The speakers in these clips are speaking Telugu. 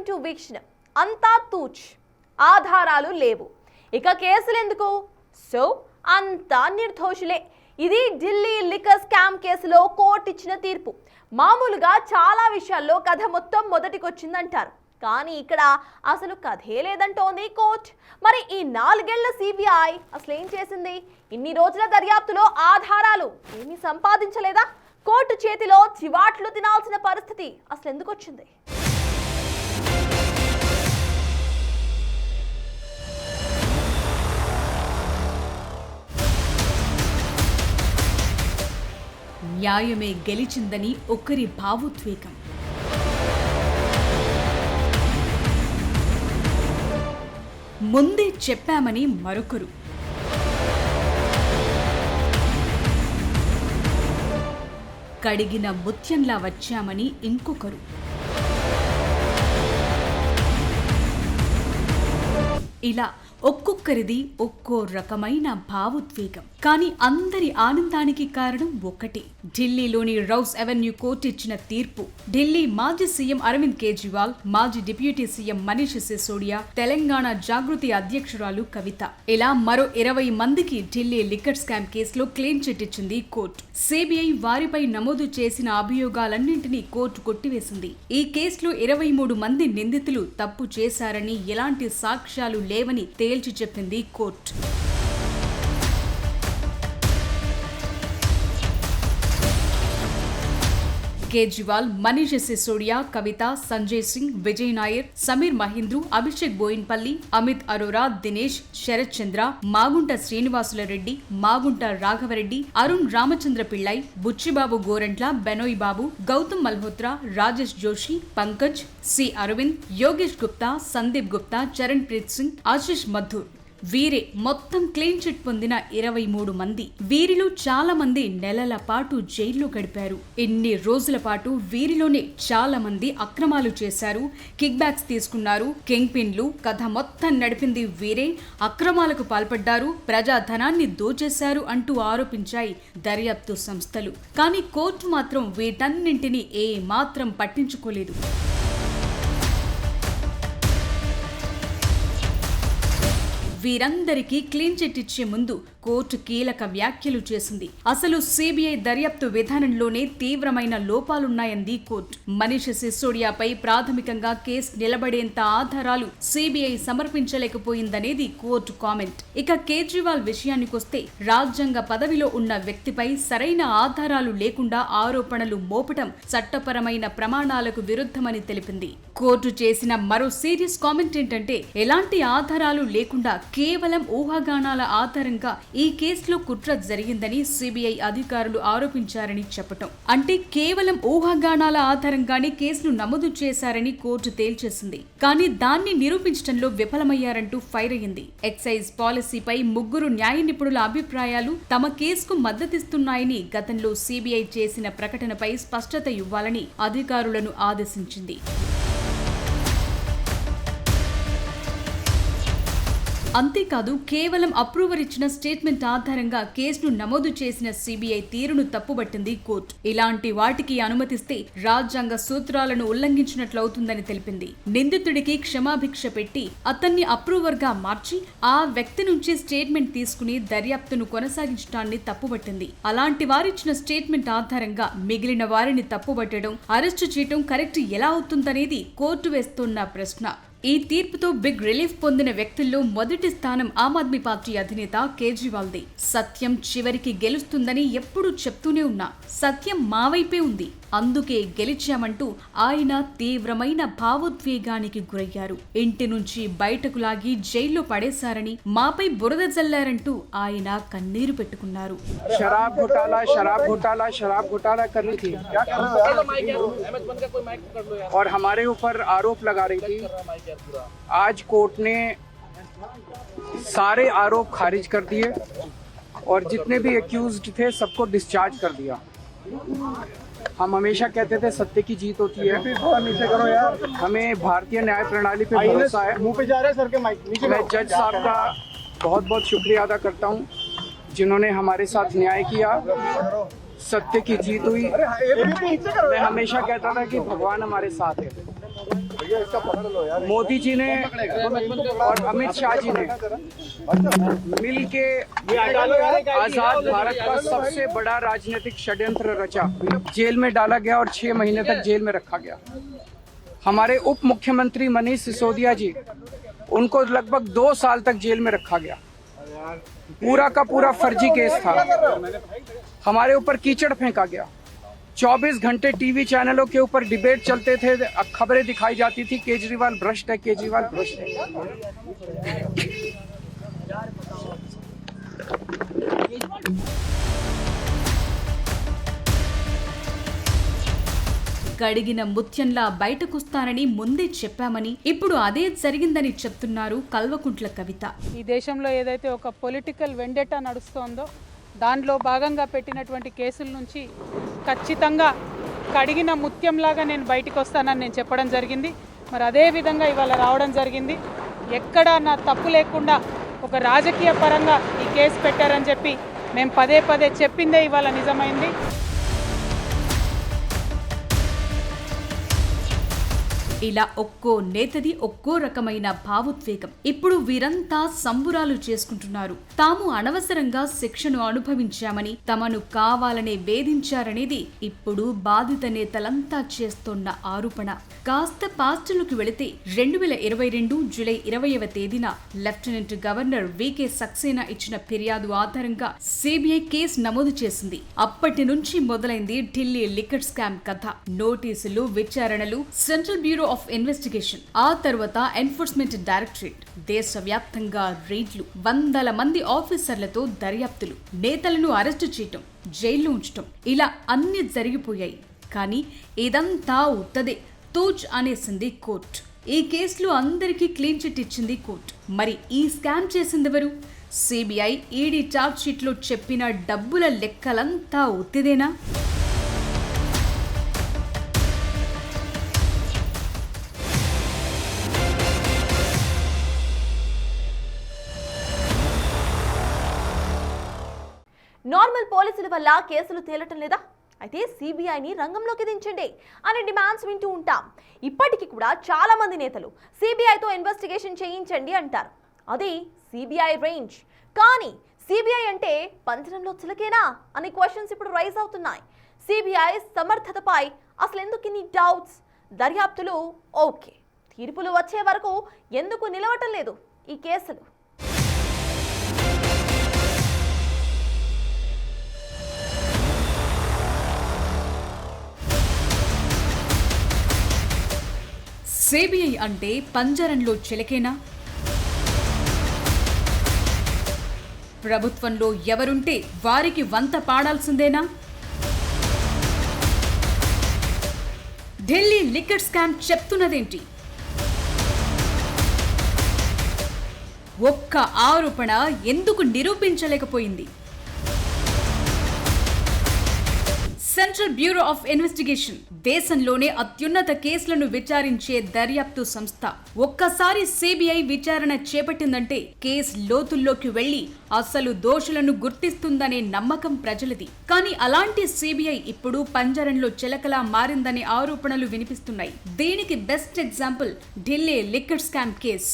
Welcome to వీక్షణం. అంతా తూచ్, ఆధారాలు లేవు, ఇక కేసులు ఎందుకు? సో అంతా నిర్దోషులే. ఇది ఢిల్లీ లిక్కర్ స్కామ్ కేసులో కోర్టు ఇచ్చిన తీర్పు. మామూలుగా చాలా విషయాల్లో కథ మొత్తం మొదటికొచ్చిందంటారు, కానీ ఇక్కడ అసలు కథే లేదంటోంది కోర్టు. మరి ఈ 4 ఏళ్ల సిబిఐ అసలు ఏం చేసింది? ఇన్ని రోజుల దర్యాప్తులో ఆధారాలు ఏమీ సంపాదించలేదా? కోర్టు చేతిలో చివాట్లు తినాల్సిన పరిస్థితి అసలు ఎందుకు వచ్చింది? న్యాయమే గెలిచిందని ఒకరి భావోద్వేగం, ముందే చెప్పామని మరొకరు, కడిగిన ముత్యంలా వచ్చామని ఇంకొకరు. ఇలా ఒక్కొక్కరిది ఒక్కో రకమైన భావోద్వేగం. కానీ అందరి ఆనందానికి కారణం ఒకటి. ఢిల్లీలోని రౌస్ అవెన్యూ కోర్టు ఇచ్చిన తీర్పు. ఢిల్లీ మాజీ సీఎం అరవింద్ కేజ్రీవాల్, మాజీ డిప్యూటీ సీఎం మనీష్ సిసోడియా, తెలంగాణ జాగృతి అధ్యక్షురాలు కవిత, ఇలా మరో 20 మందికి ఢిల్లీ లిక్కర్ స్కామ్ కేసులో క్లీన్ చిట్ ఇచ్చింది కోర్టు. సిబిఐ వారిపై నమోదు చేసిన అభియోగాలన్నింటినీ కోర్టు కొట్టివేసింది. ఈ కేసులో 23 మంది నిందితులు తప్పు చేశారని, ఎలాంటి సాక్ష్యాలు లేవని తేల్చి చెప్పింది కోర్టు. కేజ్రీవాల్, మనీష్ సిసోడియా, కవిత, సంజయ్ సింగ్, విజయ్ నాయర్, సమీర్ మహేంద్రు, అభిషేక్ బోయిన్పల్లి, అమిత్ అరోరా, దినేష్, శరత్ చంద్ర, మాగుంట శ్రీనివాసుల రెడ్డి, మాగుంట రాఘవరెడ్డి, అరుణ్ రామచంద్ర పిళ్ళై, బుచ్చిబాబు గోరంట్ల, బెనోయ్ బాబు, గౌతమ్ మల్హోత్రా, రాజేష్ జోషి, పంకజ్, సి అరవింద్, యోగేష్ గుప్తా, సందీప్ గుప్తా, చరణ్ ప్రీత్ సింగ్, ఆశిష్ మధుర్, వీరే మొత్తం క్లీన్ చిట్ పొందిన 23 మంది. వీరిలో చాలా మంది నెలల పాటు జైల్లో గడిపారు. ఇన్ని రోజుల పాటు వీరిలోనే చాలా మంది అక్రమాలు చేశారు, కిక్ బ్యాక్స్ తీసుకున్నారు, కింగ్ పిన్లు, కథ మొత్తం నడిపింది వీరే, అక్రమాలకు పాల్పడ్డారు, ప్రజాధనాన్ని దోచేశారు అంటూ ఆరోపించాయి దర్యాప్తు సంస్థలు. కానీ కోర్టు మాత్రం వీటన్నింటినీ ఏ మాత్రం పట్టించుకోలేదు. వీరందరికీ క్లీన్ చిట్ ఇచ్చే ముందు కోర్టు కీలక వ్యాఖ్యలు చేసింది. అసలు సిబిఐ దర్యాప్తు విధానంలోనే తీవ్రమైన లోపాలున్నాయంది కోర్టు. మనీష్ సిసోడియాపై ప్రాథమికంగా కేసు నిలబడేంత ఆధారాలు సిబిఐ సమర్పించలేకపోయిందనేది కోర్టు కామెంట్. ఇక కేజ్రీవాల్ విషయానికొస్తే రాజ్యాంగ పదవిలో ఉన్న వ్యక్తిపై సరైన ఆధారాలు లేకుండా ఆరోపణలు మోపటం చట్టపరమైన ప్రమాణాలకు విరుద్ధమని తెలిపింది. కోర్టు చేసిన మరో సీరియస్ కామెంట్ ఏంటంటే, ఎలాంటి ఆధారాలు లేకుండా కేవలం ఊహాగానాల ఆధారంగా ఈ కేసులో కుట్ర జరిగిందని సిబిఐ అధికారులు ఆరోపించారని చెప్పటం. అంటే కేవలం ఊహాగానాల ఆధారంగానే కేసును నమోదు చేశారని కోర్టు తేల్చేసింది. కానీ దాన్ని నిరూపించడంలో విఫలమయ్యారంటూ ఫైర్ అయ్యింది. ఎక్సైజ్ పాలసీపై 3 న్యాయ నిపుణుల అభిప్రాయాలు తమ కేసుకు మద్దతిస్తున్నాయని గతంలో సిబిఐ చేసిన ప్రకటనపై స్పష్టత ఇవ్వాలని అధికారులను ఆదేశించింది. అంతేకాదు, కేవలం అప్రూవర్ ఇచ్చిన స్టేట్మెంట్ ఆధారంగా కేసును నమోదు చేసిన సిబిఐ తీరును తప్పుబట్టింది కోర్టు. ఇలాంటి వాటికి అనుమతిస్తే రాజ్యాంగ సూత్రాలను ఉల్లంఘించినట్లవుతుందని తెలిపింది. నిందితుడికి క్షమాభిక్ష పెట్టి అతన్ని అప్రూవర్ గా మార్చి ఆ వ్యక్తి నుంచి స్టేట్మెంట్ తీసుకుని దర్యాప్తును కొనసాగించడాన్ని తప్పుబట్టింది. అలాంటి వారిచ్చిన స్టేట్మెంట్ ఆధారంగా మిగిలిన వారిని తప్పుబట్టడం, అరెస్టు చేయడం కరెక్ట్ ఎలా అవుతుందనేది కోర్టు వేస్తున్న ప్రశ్న. ఈ తీర్పుతో బిగ్ రిలీఫ్ పొందిన వ్యక్తుల్లో మొదటి స్థానం ఆమ్ ఆద్మీ పార్టీ అధినేత కేజ్రీవాల్దే. సత్యం చివరికి గెలుస్తుందని ఎప్పుడూ చెప్తూనే ఉన్నా సత్యం మా వైపే ఉంది, అందుకే గెలిచామంటూ ఆయన తీవ్రమైన భావోద్వేగానికి గురయ్యారు. ఇంటి నుంచి బయటకు లాగి జైల్లో పడేశారని, మాపై బురద జల్లారంటూ ఆయన కన్నీరు పెట్టుకున్నారు. शराब घोटाला कर रही थी और हमारे ऊपर आरोप लगा रही थी। आज कोर्ट ने सारे आरोप खारिज कर दिए और जितने भी एक्यूज्ड थे सबको डिस्चार्ज कर दिया। हम हमेशा कहते थे सत्य की जीत होती है, हमें भारतीय न्याय प्रणाली पे भरोसा है। मैं जज साहब का बहुत बहुत शुक्रिया अदा करता हूँ जिन्होंने हमारे साथ न्याय किया, सत्य की जीत हुई। मैं हमेशा कहता था कि भगवान हमारे साथ है। मोदी जी ने और अमित शाह जी ने मिल के आजाद भारत का सबसे बड़ा राजनीतिक षड्यंत्र रचा। जेल में डाला गया और 6 महीने तक जेल में रखा गया। हमारे उप मुख्यमंत्री मनीष सिसोदिया जी, उनको लगभग 2 साल तक जेल में रखा गया। पूरा का पूरा फर्जी केस था। हमारे ऊपर कीचड़ फेंका गया। 24 घंटे टीवी चैनलों के ऊपर डिबेट चलते थे, खबरें दिखाई जाती थी केजरीवाल भ्रष्ट है, केजरीवाल भ्रष्ट है। కడిగిన ముత్యంలా బయటకొస్తానని ముందే చెప్పామని ఇప్పుడు అదే జరిగిందని చెప్తున్నారు కల్వకుంట్ల కవిత. ఈ దేశంలో ఏదైతే ఒక పొలిటికల్ వెండెటా నడుస్తోందో దానిలో భాగంగా పెట్టినటువంటి కేసుల నుంచి ఖచ్చితంగా కడిగిన ముత్యంలాగా నేను బయటికి వస్తానని నేను చెప్పడం జరిగింది. మరి అదే విధంగా ఇవాళ రావడం జరిగింది. ఎక్కడా నా తప్పు లేకుండా ఒక రాజకీయ పరంగా ఈ కేసు పెట్టారని చెప్పి మేము పదే పదే చెప్పిందే ఇవాళ నిజమైంది. ఇలా ఒక్కో నేతది ఒక్కో రకమైన భావోద్వేగం. ఇప్పుడు వీరంతా సంబురాలు చేసుకుంటున్నారు. తాము అనవసరంగా శిక్షను అనుభవించామని, తమను కావాలనే వేధించారనేది ఇప్పుడు బాధిత నేతలంతా చేస్తోన్న ఆరోపణ. కాస్త పాస్టులకు వెళితే 2022 జూలై 20వ తేదీన లెఫ్టినెంట్ గవర్నర్ వికే సక్సేనా ఇచ్చిన ఫిర్యాదు ఆధారంగా సిబిఐ కేసు నమోదు చేసింది. అప్పటి నుంచి మొదలైంది ఢిల్లీ లిక్కర్ స్కామ్ కథ. నోటీసులు, విచారణలు, సెంట్రల్ బ్యూరో ఆఫ్ ఇన్వెస్టిగేషన్, ఆ తర్వాత ఎన్ఫోర్స్మెంట్ డైరెక్టరేట్, దేశవ్యాప్తంగా రైడ్లు, వందల మంది ఆఫీసర్లతో దర్యాప్తులు, నేతలను అరెస్టు చేయటం, జైల్లో ఉంచటం, ఇలా అన్ని జరిగిపోయాయి. కానీ ఇదంతా ఉత్తదే. తూచ్ అనేసింది కోర్టు. ఈ కేసులో అందరికీ క్లీన్ చిట్ ఇచ్చింది కోర్టు. మరి ఈ స్కామ్ చేసిందెవరు? సిబిఐ, ఈడీ ఛార్జ్ షీట్ లో చెప్పిన డబ్బుల లెక్కలంతా ఉత్తిదేనా? నార్మల్ పోలీసుల వల్ల కేసులు తేలటం లేదా? అయితే సిబిఐని రంగంలోకి దించండి అనే డిమాండ్స్ వింటూ ఉంటాం. ఇప్పటికీ కూడా చాలా మంది నేతలు సిబిఐతో ఇన్వెస్టిగేషన్ చేయించండి అంటారు. అది సిబిఐ రేంజ్. కానీ సిబిఐ అంటే పంజరంలో చిలకేనా అనే క్వశ్చన్స్ ఇప్పుడు రైజ్ అవుతున్నాయి. సిబిఐ సమర్థతపై అసలు ఎందుకు ఇన్ని డౌట్స్? దర్యాప్తులు ఓకే, తీర్పులు వచ్చే వరకు ఎందుకు నిలవటం లేదు ఈ కేసులు? సిబిఐ అంటే పంజరంలో చిలకేనా? ప్రభుత్వంలో ఎవరుంటే వారికి వంత పాడాల్సిందేనా? ఢిల్లీ లిక్కర్ స్కామ్ చెప్తున్నదేంటి? ఒక్క ఆరోపణ ఎందుకు నిరూపించలేకపోయింది? సెంట్రల్ బ్యూరో ఆఫ్ ఇన్వెస్టిగేషన్ దేశంలోనే అత్యున్నత కేసులను విచారించే దర్యాప్తు సంస్థ. ఒక్కసారి సిబిఐ విచారణ చేపట్టిందంటే కేసు లోతుల్లోకి వెళ్లి అసలు దోషులను గుర్తిస్తుందనే నమ్మకం ప్రజలది. కానీ అలాంటి సిబిఐ ఇప్పుడు పంజరంలో చిలకలా మారిందనే ఆరోపణలు వినిపిస్తున్నాయి. దీనికి best example Delhi liquor scam case.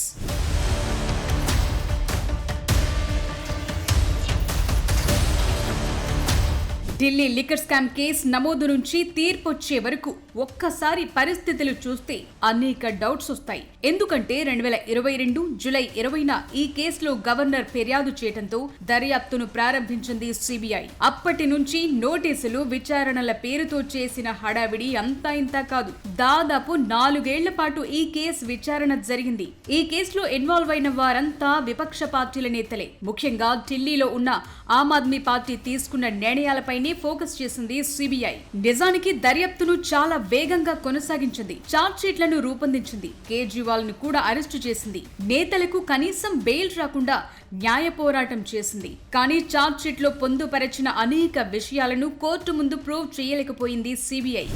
Delhi liquor scam case నమోదు నుంచి తీర్పు వచ్చే వరకు ఒక్కసారి పరిస్థితులు చూస్తే అనేక డౌట్స్ వస్తాయి. ఎందుకంటే 2022 జూలై 20న ఈ కేసులో గవర్నర్ ఫిర్యాదు చేయడంతో దర్యాప్తును ప్రారంభించింది సిబిఐ. అప్పటి నుంచి నోటీసులు, విచారణల పేరుతో చేసిన హడావిడి అంతా ఇంతా కాదు. దాదాపు 4 ఏళ్ల పాటు ఈ కేసు విచారణ జరిగింది. ఈ కేసులో ఇన్వాల్వ్ అయిన వారంతా విపక్ష పార్టీల నేతలే. ముఖ్యంగా ఢిల్లీలో ఉన్న ఆమ్ ఆద్మీ పార్టీ తీసుకున్న నిర్ణయాలపైనే ఫోకస్ చేసింది సిబిఐ. నిజానికి దర్యాప్తును చాలా వేగంగా కొనసాగించింది. ఛార్జ్ షీట్లను రూపొందించింది. కేజ్రీవాల్ ను కూడా అరెస్టు చేసింది. నేతలకు కనీసం బెయిల్ రాకుండా న్యాయ పోరాటం చేసింది. కానీ ఛార్జ్ షీట్ లో పొందుపరిచిన అనేక విషయాలను కోర్టు ముందు ప్రూవ్ చేయలేకపోయింది సిబిఐ.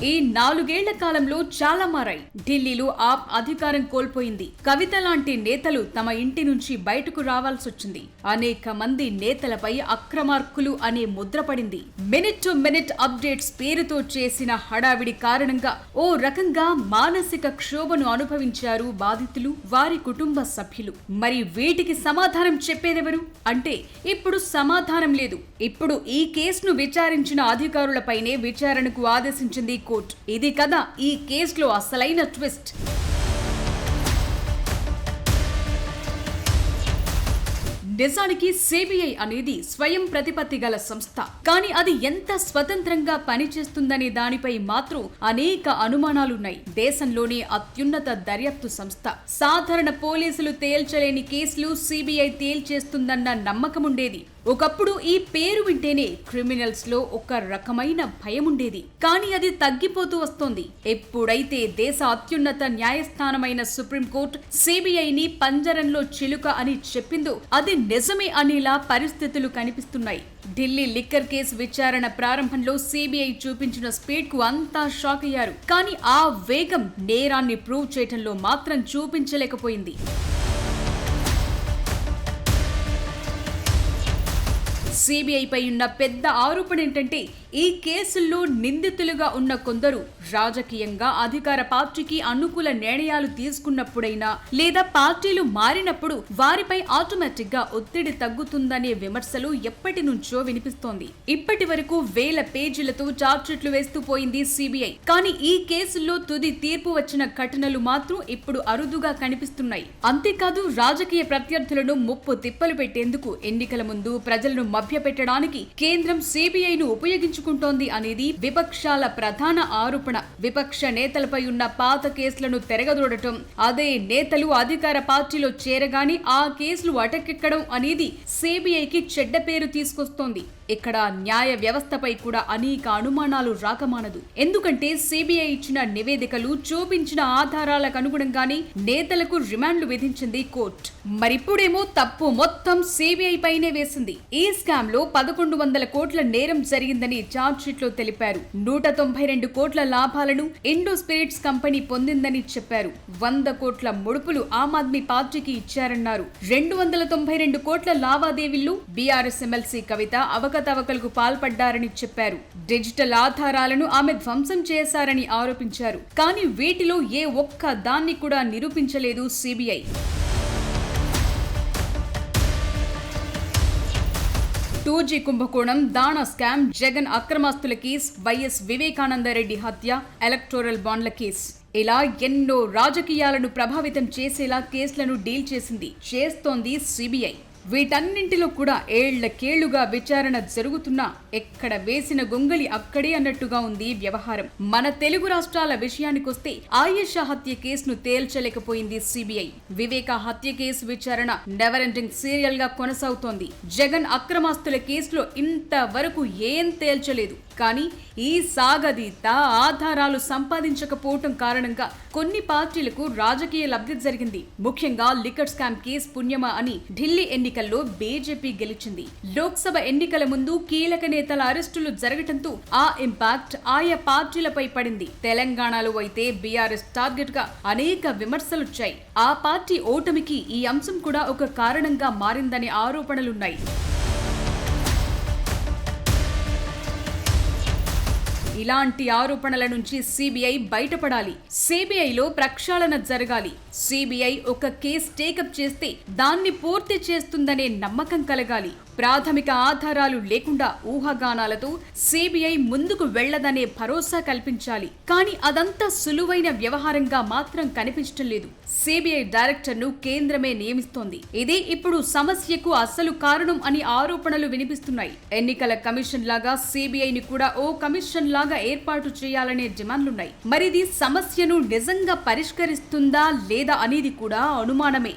ఈ 4 ఏళ్ల కాలంలో చాలా మారాయి. ఢిల్లీలో ఆప్ అధికారం కోల్పోయింది. కవిత లాంటి నేతలు తమ ఇంటి నుంచి బయటకు రావాల్సొచ్చింది. అనేక మంది నేతలపై అక్రమార్కులు అనే ముద్ర పడింది. మినిట్ టు మినిట్ అప్డేట్స్ పేరుతో చేసిన హడావిడి కారణంగా ఓ రకంగా మానసిక క్షోభను అనుభవించారు బాధితులు, వారి కుటుంబ సభ్యులు. మరి వీటికి సమాధానం చెప్పేదెవరు అంటే ఇప్పుడు సమాధానం లేదు. ఇప్పుడు ఈ కేసును విచారించిన అధికారులపైనే విచారణకు ఆదేశించింది కోర్టు. ఇది కదా ఈ కేసులో అసలైన ట్విస్ట్. నిజానికి సిబిఐ అనేది స్వయం ప్రతిపత్తి గల సంస్థ. కానీ అది ఎంత స్వతంత్రంగా పనిచేస్తుందనే దానిపై మాత్రం అనేక అనుమానాలున్నాయి. దేశంలోని అత్యున్నత దర్యాప్తు సంస్థ. సాధారణ పోలీసులు తేల్చలేని కేసులు సిబిఐ తేల్చేస్తుందన్న నమ్మకం ఉండేది. ఒకప్పుడు ఈ పేరు వింటేనే క్రిమినల్స్ లో ఒక రకమైన భయం ఉండేది. కానీ అది తగ్గిపోతూ వస్తోంది. ఎప్పుడైతే దేశ అత్యున్నత న్యాయస్థానమైన సుప్రీంకోర్టు సిబిఐని పంజరంలో చిలుక అని చెప్పిందో అది నిజమే అనేలా పరిస్థితులు కనిపిస్తున్నాయి. ఢిల్లీ లిక్కర్ కేసు విచారణ ప్రారంభంలో సిబిఐ చూపించిన స్పీడ్ కు అంతా షాక్ అయ్యారు. కానీ ఆ వేగం నేరాన్ని ప్రూవ్ చేయటంలో మాత్రం చూపించలేకపోయింది. సిబిఐపై ఉన్న పెద్ద ఆరోపణ ఏంటంటే ఈ కేసుల్లో నిందితులుగా ఉన్న కొందరు రాజకీయంగా అధికార పార్టీకి అనుకూల నిర్ణయాలు తీసుకున్నప్పుడైనా లేదా పార్టీలు మారినప్పుడు వారిపై ఆటోమేటిక్ గా ఒత్తిడి తగ్గుతుందనే విమర్శలు ఎప్పటి నుంచో వినిపిస్తోంది. ఇప్పటి వరకు వేల పేజీలతో చార్జ్షీట్లు వేస్తూ పోయింది సిబిఐ. కానీ ఈ కేసుల్లో తుది తీర్పు వచ్చిన ఘటనలు మాత్రం ఇప్పుడు అరుదుగా కనిపిస్తున్నాయి. అంతేకాదు రాజకీయ ప్రత్యర్థులను ముప్పు తిప్పలు పెట్టేందుకు ఎన్నికల ముందు ప్రజలను మభ్యపెట్టడానికి కేంద్రం సిబిఐను ఉపయోగించుకుంటోంది అనేది విపక్షాల ప్రధాన ఆరోపణ. విపక్ష నేతలపై ఉన్న పాత కేసులను తెరగదోడటం, అదే నేతలు అధికార పార్టీలో చేరగానే ఆ కేసులు అటకెక్కడం అనేది సిబిఐకి చెడ్డ పేరు తీసుకొస్తోంది. ఇక్కడ న్యాయ వ్యవస్థపై కూడా అనేక అనుమానాలు రాకమానదు. ఎందుకంటే సిబిఐ ఇచ్చిన నివేదికలు, చూపించిన ఆధారాలకు అనుగుణంగానే నేతలకు రిమాండ్లు విధించింది కోర్టు. మరిప్పుడేమో తప్పు మొత్తం సిబిఐ పైనే వేసింది. ఈ స్కామ్ లో 1100 కోట్ల నేరం జరిగిందని ఛార్జ్ షీట్ లో తెలిపారు. 192 కోట్ల లాభాలను ఇండో స్పిరిట్స్ కంపెనీ పొందిందని చెప్పారు. 100 కోట్ల ముడుపులు ఆమ్ ఆద్మీ పార్టీకి ఇచ్చారన్నారు. 292 కోట్ల లావాదేవీల్లో బీఆర్ఎస్ ఎమ్మెల్సీ కవిత అవకతవకలకు పాల్పడ్డారని చెప్పారు. డిజిటల్ ఆధారాలను ఆమె ధ్వంసం చేశారని ఆరోపించారు. కానీ వీటిలో ఏ ఒక్క దాన్ని కూడా నిరూపించలేదు సిబిఐ. 2G కుంభకోణం, దాణా స్కామ్, జగన్ అక్రమాస్తుల కేసు, వైఎస్ వివేకానందరెడ్డి హత్య, ఎలక్టోరల్ బాండ్ల కేసు, ఇలా ఎన్నో రాజకీయాలను ప్రభావితం చేసేలా కేసులను డీల్ చేస్తోంది సిబిఐ. వీటన్నింటిలో కూడా ఏళ్లకేళ్లుగా విచారణ జరుగుతున్నా ఎక్కడ వేసిన గొంగళి అక్కడే అన్నట్టుగా ఉంది వ్యవహారం. మన తెలుగు రాష్ట్రాల విషయానికొస్తే ఆయేషా హత్య కేసును తేల్చలేకపోయింది సిబిఐ. వివేక హత్య కేసు విచారణ నెవర్ ఎండింగ్ సీరియల్ గా కొనసాగుతోంది. జగన్ అక్రమాస్తుల కేసులో ఇంతవరకు ఏం తేల్చలేదు. కానీ ఈ సాగదీత ఆధారాలు సంపాదించకపోవటం కారణంగా కొన్ని పార్టీలకు రాజకీయ లబ్ధి జరిగింది. ముఖ్యంగా లిక్కర్ స్కామ్ కేసు పుణ్యమా అని ఢిల్లీ ఎన్నికల్లో బీజేపీ గెలిచింది. లోక్సభ ఎన్నికల ముందు కీలక నేతల అరెస్టులు జరగటంతో ఆ ఇంపాక్ట్ ఆయా పార్టీలపై పడింది. తెలంగాణలో అయితే బీఆర్ఎస్ టార్గెట్ గా అనేక విమర్శలొచ్చాయి. ఆ పార్టీ ఓటమికి ఈ అంశం కూడా ఒక కారణంగా మారిందనే ఆరోపణలున్నాయి. ఇలాంటి ఆరోపణల నుంచి సిబిఐ బయటపడాలి. సిబిఐలో ప్రక్షాళన జరగాలి. సిబిఐ ఒక కేసు టేకప్ చేస్తే దాన్ని పూర్తి చేస్తుందనే నమ్మకం కలగాలి. ప్రాథమిక ఆధారాలు లేకుండా ఊహాగానాలతో సిబిఐ ముందుకు వెళ్లదనే భరోసా కల్పించాలి. కానీ అదంతా సులువైన వ్యవహారంగా మాత్రం కనిపించడం లేదు. సిబిఐ డైరెక్టర్ ను కేంద్రమే నియమిస్తోంది. ఇది ఇప్పుడు సమస్యకు అసలు కారణం అని ఆరోపణలు వినిపిస్తున్నాయి. ఎన్నికల కమిషన్ లాగా సిబిఐని కూడా ఓ కమిషన్ లాగా ఏర్పాటు చేయాలనే డిమాండ్లున్నాయి. మరిది సమస్యను నిజంగా పరిష్కరిస్తుందా లేదా అనేది కూడా అనుమానమే.